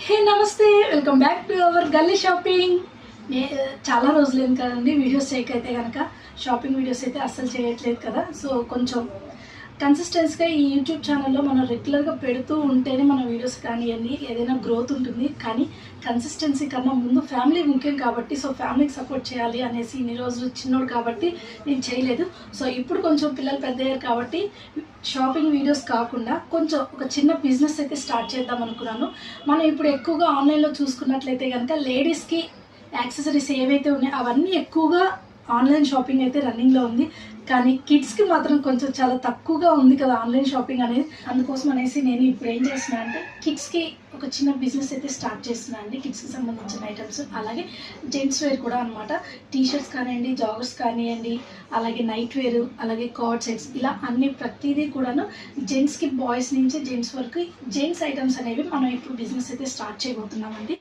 హే నమస్తే, welcome back to our గల్లీ shopping. చాలా రోజులేదు కదండి వీడియోస్ చేయకైతే కనుక. షాపింగ్ వీడియోస్ అయితే అస్సలు చేయట్లేదు కదా. సో కొంచెం కన్సిస్టెన్సీగా ఈ యూట్యూబ్ ఛానల్లో మనం రెగ్యులర్గా పెడుతూ ఉంటేనే మన వీడియోస్ కానివ్వండి ఏదైనా గ్రోత్ ఉంటుంది. కానీ కన్సిస్టెన్సీ కన్నా ముందు ఫ్యామిలీ ముఖ్యం కాబట్టి, సో ఫ్యామిలీకి సపోర్ట్ చేయాలి అనేసి ఇన్ని రోజులు చిన్నోడు కాబట్టి నేను చేయలేదు. సో ఇప్పుడు కొంచెం పిల్లలు పెద్దయ్యారు కాబట్టి షాపింగ్ వీడియోస్ కాకుండా కొంచెం ఒక చిన్న బిజినెస్ అయితే స్టార్ట్ చేద్దాం అనుకున్నాను. మనం ఇప్పుడు ఎక్కువగా ఆన్లైన్లో చూసుకున్నట్లయితే కనుక లేడీస్కి యాక్సెసరీస్ ఏవైతే ఉన్నాయో అవన్నీ ఎక్కువగా ఆన్లైన్ షాపింగ్ అయితే రన్నింగ్లో ఉంది. కానీ కిడ్స్కి మాత్రం కొంచెం చాలా తక్కువగా ఉంది కదా ఆన్లైన్ షాపింగ్ అనేది. అందుకోసం అనేసి నేను ఇప్పుడు ఏం చేస్తున్నా అంటే కిడ్స్కి ఒక చిన్న బిజినెస్ అయితే స్టార్ట్ చేస్తున్నా అండి. కిడ్స్కి సంబంధించిన ఐటమ్స్, అలాగే జెంట్స్ వేర్ కూడా అనమాట. టీషర్ట్స్ కానివ్వండి, జాగర్స్ కానివ్వండి, అలాగే నైట్ వేర్, అలాగే కార్డ్ సెట్స్, ఇలా అన్ని ప్రతిదీ కూడాను జెంట్స్కి బాయ్స్ నుంచి జెంట్స్ వరకు జెంట్స్ ఐటమ్స్ అనేవి మనం ఇప్పుడు బిజినెస్ అయితే స్టార్ట్ చేయబోతున్నామండి.